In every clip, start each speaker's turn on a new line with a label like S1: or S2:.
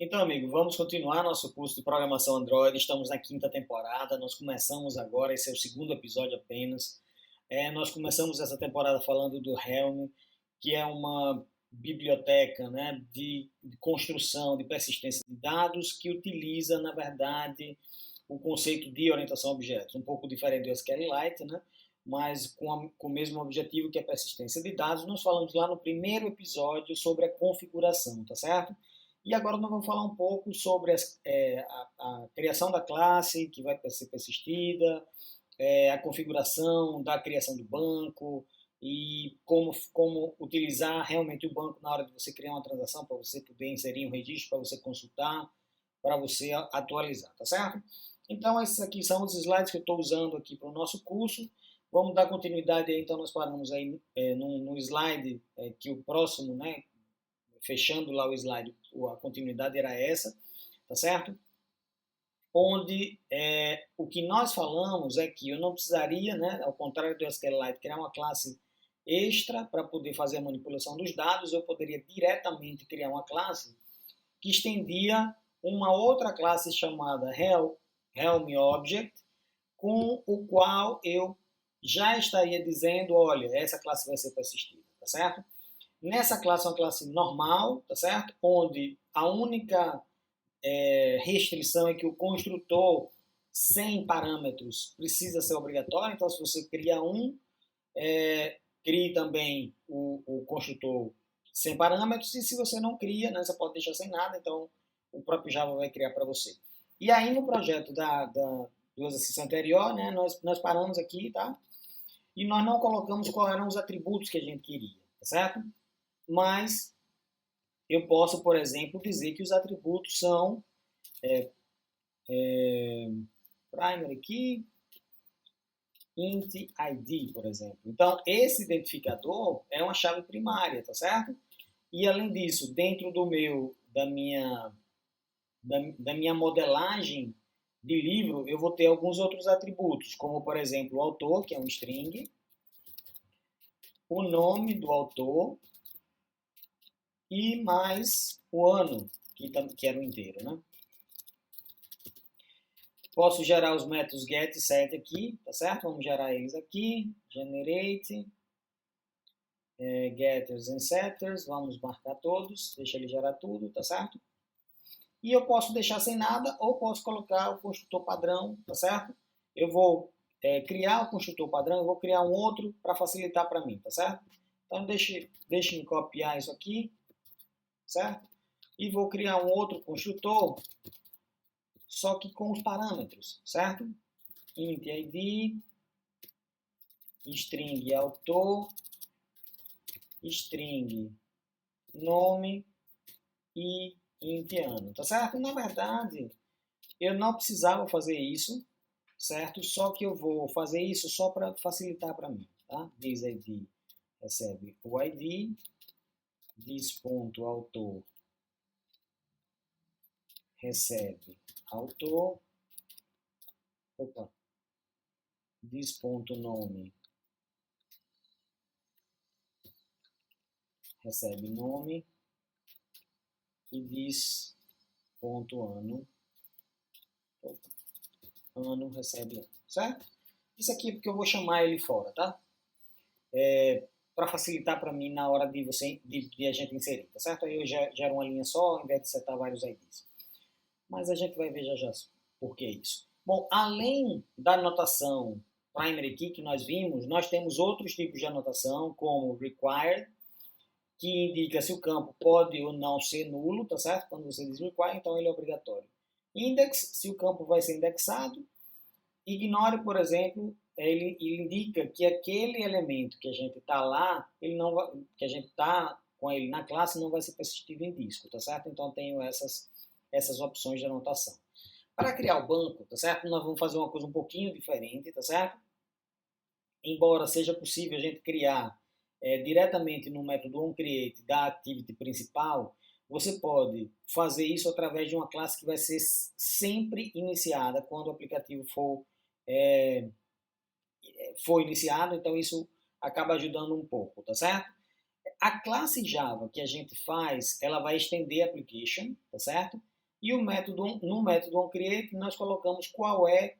S1: Então, amigo, vamos continuar nosso curso de programação Android. Estamos na quinta temporada. Nós começamos agora, esse é o segundo episódio apenas. Nós começamos essa temporada falando do Helm, que é uma biblioteca, né, de construção, de persistência de dados, que utiliza, na verdade, o conceito de orientação a objetos. Um pouco diferente do SQLite, né, mas com o mesmo objetivo que é a persistência de dados. Nós falamos lá no primeiro episódio sobre a configuração, tá certo? E agora nós vamos falar um pouco sobre a criação da classe, que vai ser persistida, a configuração da criação do banco e como utilizar realmente o banco na hora de você criar uma transação, para você poder inserir um registro, para você consultar, para você atualizar, tá certo? Então, esses aqui são os slides que eu estou usando aqui para o nosso curso. Vamos dar continuidade aí, então nós paramos aí no slide que o próximo, né, fechando lá o slide, a continuidade era essa, tá certo? Onde o que nós falamos é que eu não precisaria, né, ao contrário do SQLite, criar uma classe extra para poder fazer a manipulação dos dados. Eu poderia diretamente criar uma classe que estendia uma outra classe chamada Helm Object, com o qual eu já estaria dizendo, olha, essa classe vai ser persistida, tá certo? Nessa classe é uma classe normal, tá certo? Onde a única restrição é que o construtor sem parâmetros precisa ser obrigatório. Então, se você cria crie também o construtor sem parâmetros. E se você não cria, né, você pode deixar sem nada. Então, o próprio Java vai criar para você. E aí, no projeto do exercício anterior, né, nós paramos aqui, tá? E nós não colocamos quais eram os atributos que a gente queria, tá certo? Mas eu posso, por exemplo, dizer que os atributos são primary key, int id, por exemplo. Então, esse identificador é uma chave primária, tá certo? E, além disso, dentro da minha modelagem de livro, eu vou ter alguns outros atributos, como, por exemplo, o autor, que é um string, o nome do autor, e mais o ano, que era o inteiro, né? Posso gerar os métodos get e set aqui, tá certo? Vamos gerar eles aqui. Generate, getters and setters, vamos marcar todos, deixa ele gerar tudo, tá certo? E eu posso deixar sem nada, ou posso colocar o construtor padrão, tá certo? Eu vou criar o construtor padrão, eu vou criar um outro para facilitar para mim, tá certo? Então, deixe-me copiar isso aqui, certo? E vou criar um outro construtor, só que com os parâmetros, certo? Int id, string autor, string nome e int ano, tá certo? Na verdade, eu não precisava fazer isso, certo? Só que eu vou fazer isso só para facilitar para mim, tá? This.id recebe o id, this.autor recebe autor, this.nome recebe nome e this.ano ano recebe ano, certo? Isso aqui é porque eu vou chamar ele fora, tá? Para facilitar para mim na hora de a gente inserir, tá certo? Aí eu gero uma linha só, ao invés de setar vários IDs. Mas a gente vai ver já por que isso. Bom, além da anotação primary key que nós vimos, nós temos outros tipos de anotação, como required, que indica se o campo pode ou não ser nulo, tá certo? Quando você diz require, então ele é obrigatório. Index, se o campo vai ser indexado. Ignore, por exemplo, ele indica que aquele elemento que a gente está lá, que a gente está com ele na classe, não vai ser persistido em disco, tá certo? Então tenho essas opções de anotação. Para criar o banco, tá certo? Nós vamos fazer uma coisa um pouquinho diferente, tá certo? Embora seja possível a gente criar diretamente no método onCreate da activity principal, você pode fazer isso através de uma classe que vai ser sempre iniciada quando o aplicativo for iniciado, então isso acaba ajudando um pouco, tá certo? A classe Java que a gente faz, ela vai estender application, tá certo? E no método onCreate nós colocamos qual é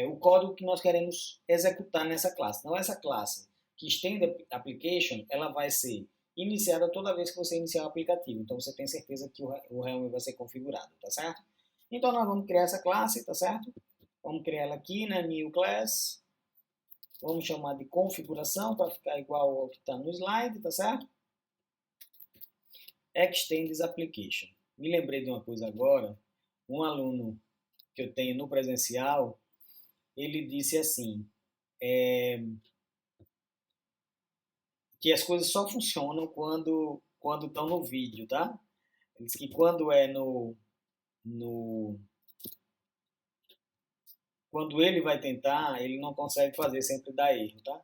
S1: o código que nós queremos executar nessa classe. Então, essa classe que estende application, ela vai ser iniciada toda vez que você iniciar o aplicativo. Então, você tem certeza que o Helm vai ser configurado, tá certo? Então, nós vamos criar essa classe, tá certo? Vamos criar ela aqui, né? New Class. Vamos chamar de configuração para ficar igual ao que está no slide, tá certo? Extends Application. Me lembrei de uma coisa agora. Um aluno que eu tenho no presencial, ele disse assim, que as coisas só funcionam quando estão no vídeo, tá? Ele disse que quando é no quando ele vai tentar, ele não consegue fazer, sempre dá erro, tá?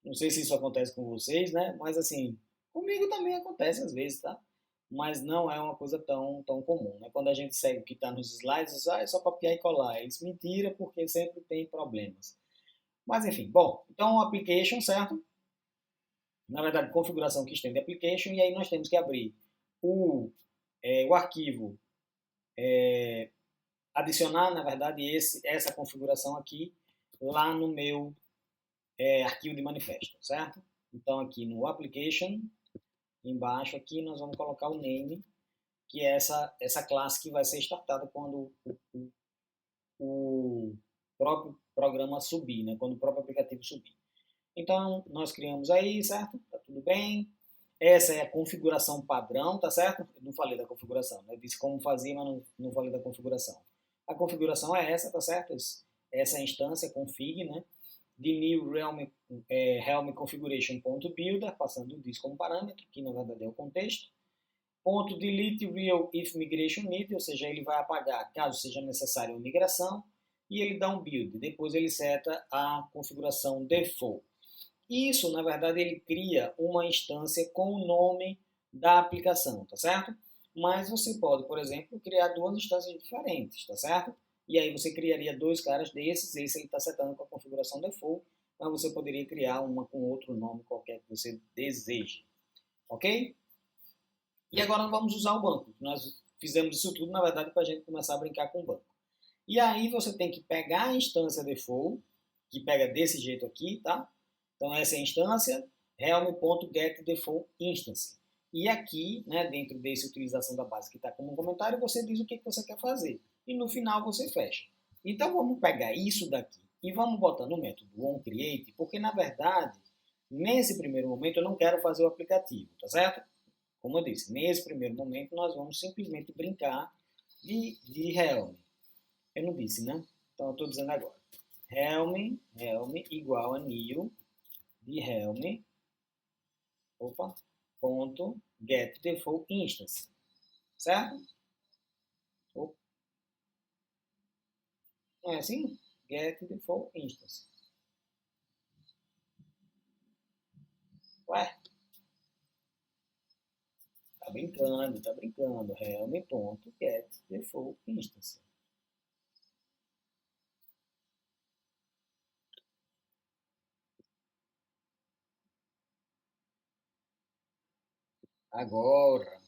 S1: Não sei se isso acontece com vocês, né? Mas assim, comigo também acontece às vezes, tá? Mas não é uma coisa tão comum, né? Quando a gente segue o que está nos slides, é só copiar e colar. Eles mentira porque sempre tem problemas. Mas enfim, bom, então o application, certo? Na verdade, configuração que estende application, e aí nós temos que abrir o arquivo, adicionar, na verdade, essa configuração aqui lá no meu arquivo de manifesto, certo? Então, aqui no application, embaixo aqui, nós vamos colocar o name, que é essa classe que vai ser startada quando o próprio programa subir, né? Quando o próprio aplicativo subir. Então, nós criamos aí, certo? Tá tudo bem. Essa é a configuração padrão, tá certo? Eu não falei da configuração, né? Eu disse como fazia, mas não falei da configuração. A configuração é essa, tá certo? Essa instância config, né? De new Helm configuration.builder, passando o disk como parâmetro, que na verdade é o contexto. Ponto delete real if migration need, ou seja, ele vai apagar caso seja necessária uma migração, e ele dá um build. Depois ele seta a configuração default. Isso, na verdade, ele cria uma instância com o nome da aplicação, tá certo? Mas você pode, por exemplo, criar duas instâncias diferentes, tá certo? E aí você criaria dois caras desses, esse ele está setando com a configuração default, mas você poderia criar uma com outro nome qualquer que você deseje, ok? E agora vamos usar o banco. Nós fizemos isso tudo, na verdade, para a gente começar a brincar com o banco. E aí você tem que pegar a instância default, que pega desse jeito aqui, tá? Então essa é a instância helm.getDefaultInstance. E aqui, né, dentro dessa utilização da base que está como um comentário, você diz o que você quer fazer. E no final você fecha. Então vamos pegar isso daqui e vamos botar no método onCreate, porque na verdade, nesse primeiro momento eu não quero fazer o aplicativo, tá certo? Como eu disse, nesse primeiro momento nós vamos simplesmente brincar de Helm. Eu não disse, né? Então eu estou dizendo agora. Helm igual a new de Helm, ponto get default instance, certo? Não é assim? Get default instance. Ué? Tá brincando, tá brincando. Helm ponto get default instance. Agora.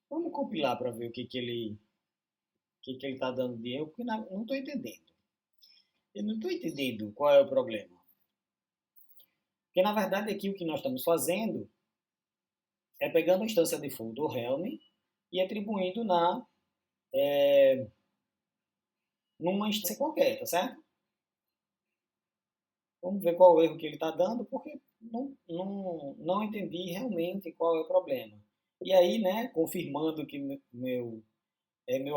S1: Vamos compilar para ver o que ele está dando de erro, porque não estou entendendo. Eu não estou entendendo qual é o problema. Porque, na verdade, aqui o que nós estamos fazendo é pegando a instância default do Helm e atribuindo numa instância qualquer, tá certo? Vamos ver qual é o erro que ele está dando, porque não entendi realmente qual é o problema. E aí, né, confirmando o que meu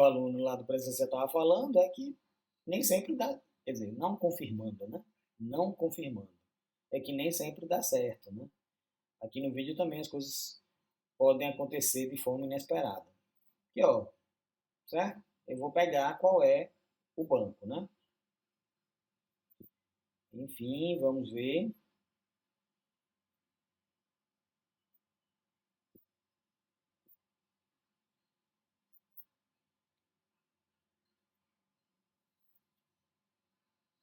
S1: aluno lá do presencial estava falando, é que nem sempre dá, quer dizer, não confirmando, né? Não confirmando. É que nem sempre dá certo, né? Aqui no vídeo também as coisas podem acontecer de forma inesperada. Aqui, ó, certo? Eu vou pegar qual é o banco, né? Enfim, vamos ver.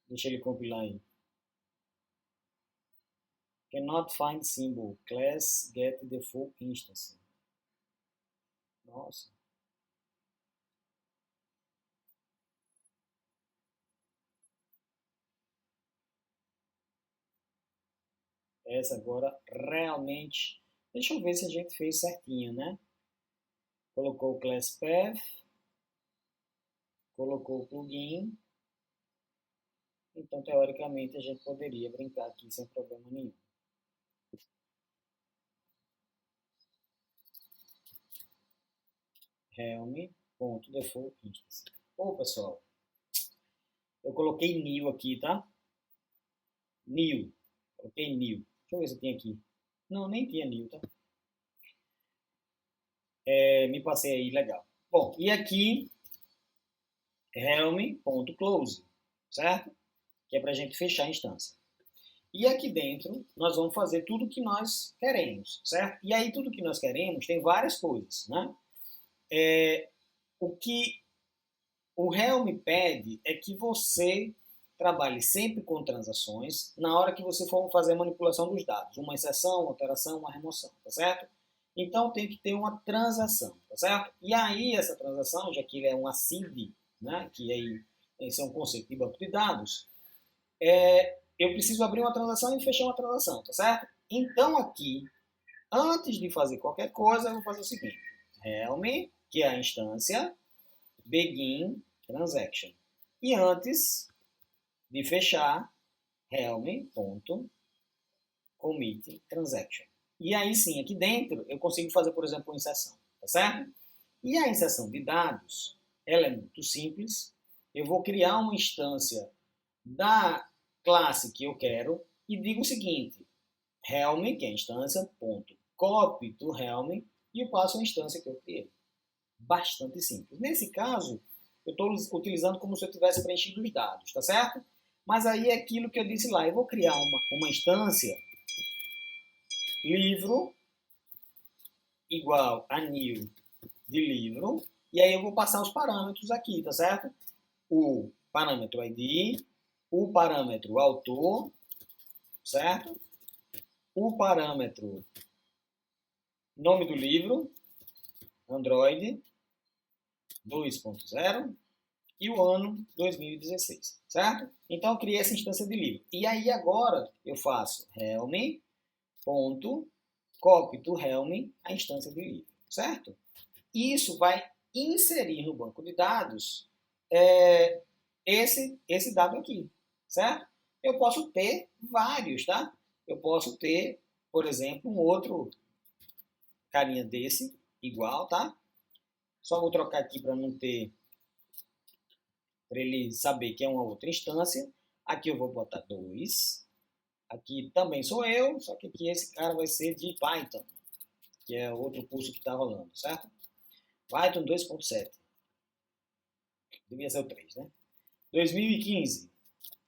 S1: Deixa ele compilar aí. Cannot find symbol. Class get default instance. Nossa. Essa agora realmente... Deixa eu ver se a gente fez certinho, né? Colocou o class path. Colocou o plugin. Então, teoricamente, a gente poderia brincar aqui sem problema nenhum. Helm.default instance. Ô, pessoal, eu coloquei new aqui, tá? New. Coloquei new. Deixa eu ver se tem aqui. Não, nem tinha new, tá? Me passei aí, legal. Bom, e aqui, helm.close, certo? Que é para a gente fechar a instância. E aqui dentro, nós vamos fazer tudo o que nós queremos, certo? E aí, tudo que nós queremos tem várias coisas, né? O que o Helm pede é que você trabalhe sempre com transações na hora que você for fazer a manipulação dos dados. Uma inserção, uma alteração, uma remoção, tá certo? Então, tem que ter uma transação, tá certo? E aí, essa transação, já que ele é uma CID, né, que aí, esse é um conceito de banco de dados, eu preciso abrir uma transação e fechar uma transação, tá certo? Então, aqui, antes de fazer qualquer coisa, eu vou fazer o seguinte. Helm, que é a instância, begin transaction. E antes de fechar, helm.commit transaction. E aí sim, aqui dentro, eu consigo fazer, por exemplo, uma inserção, tá certo? E a inserção de dados, ela é muito simples. Eu vou criar uma instância da classe que eu quero e digo o seguinte, Helm, que é a instância, ponto, copy to Helm, e eu passo a instância que eu criei. Bastante simples. Nesse caso, eu estou utilizando como se eu tivesse preenchido os dados, tá certo? Mas aí é aquilo que eu disse lá, eu vou criar uma instância livro igual a new de livro, e aí eu vou passar os parâmetros aqui, tá certo? O parâmetro ID, o parâmetro autor, certo? O parâmetro nome do livro, Android 2.0 e o ano 2016, certo? Então eu criei essa instância de livro. E aí agora eu faço helm.copy to helm a instância de livro, certo? Isso vai inserir no banco de dados esse dado aqui, certo? Eu posso ter vários, tá? Eu posso ter, por exemplo, um outro carinha desse, igual, tá? Só vou trocar aqui para não ter, para ele saber que é uma outra instância. Aqui eu vou botar 2. Aqui também sou eu, só que aqui esse cara vai ser de Python, que é outro curso que está rolando, certo? Python 2.7. Devia ser o 3, né? 2015,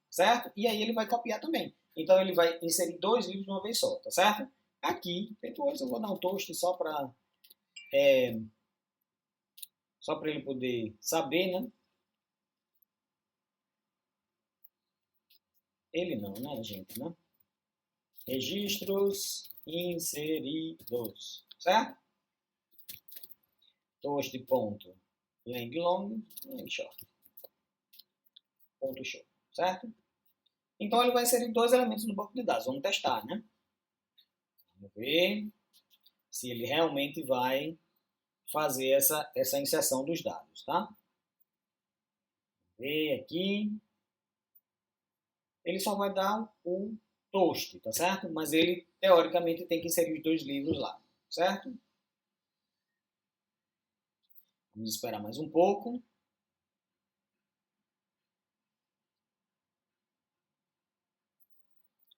S1: certo? E aí ele vai copiar também. Então ele vai inserir 2 livros de uma vez só, tá certo? Aqui, depois eu vou dar um toast só para ele poder saber, né? Ele não, né, gente, né? Registros inseridos, certo? Toast ponto lang long, lang short, ponto show, certo? Então ele vai inserir 2 elementos no banco de dados. Vamos testar, né? Vamos ver se ele realmente vai fazer essa inserção dos dados, tá? Vamos ver aqui. Ele só vai dar o toast, tá certo? Mas ele, teoricamente, tem que inserir os 2 livros lá, certo? Vamos esperar mais um pouco.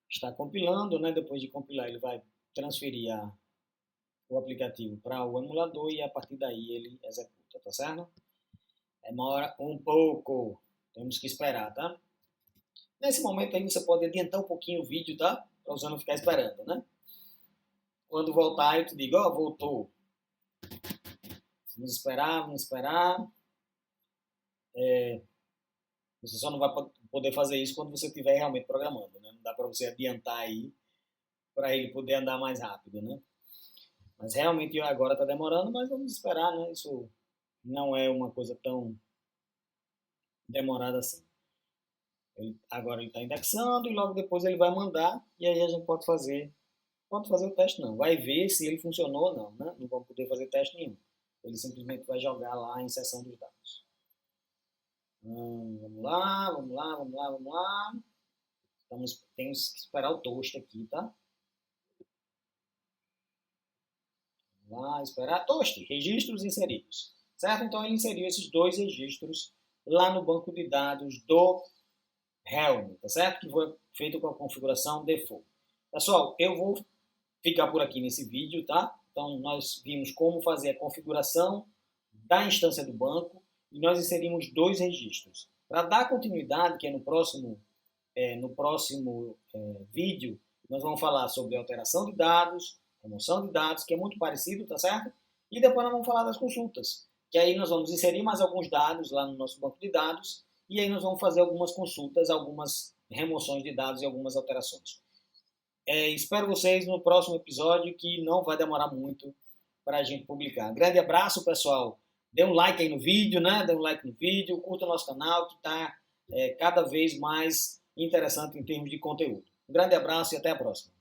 S1: Está compilando, né? Depois de compilar, ele vai transferir o aplicativo para o emulador e a partir daí ele executa, tá certo? Demora um pouco, temos que esperar, tá? Nesse momento aí você pode adiantar um pouquinho o vídeo, tá? Para você não ficar esperando, né? Quando voltar eu te digo, ó, voltou. Vamos esperar, vamos esperar. Você só não vai poder fazer isso quando você estiver realmente programando, né? Não dá para você adiantar aí para ele poder andar mais rápido, né? Mas realmente agora está demorando, mas vamos esperar, né? Isso não é uma coisa tão demorada assim. Agora ele está indexando e logo depois ele vai mandar e aí a gente pode fazer o teste não. Vai ver se ele funcionou ou não, né? Não vamos poder fazer teste nenhum. Ele simplesmente vai jogar lá a inserção dos dados. Vamos lá, vamos lá, vamos lá, vamos lá. Temos que esperar o toast aqui, tá? Vamos lá, esperar. Toast, registros inseridos. Certo? Então ele inseriu esses dois registros lá no banco de dados do Helm, tá certo? Que foi feito com a configuração default. Pessoal, eu vou ficar por aqui nesse vídeo, tá? Então nós vimos como fazer a configuração da instância do banco e nós inserimos dois registros. Para dar continuidade, que é no próximo vídeo, nós vamos falar sobre alteração de dados, remoção de dados, que é muito parecido, tá certo? E depois nós vamos falar das consultas, que aí nós vamos inserir mais alguns dados lá no nosso banco de dados e aí nós vamos fazer algumas consultas, algumas remoções de dados e algumas alterações. Espero vocês no próximo episódio, que não vai demorar muito para a gente publicar. Grande abraço, pessoal. Dê um like aí no vídeo, né? Dê um like no vídeo, curta o nosso canal, que está cada vez mais interessante em termos de conteúdo. Um grande abraço e até a próxima.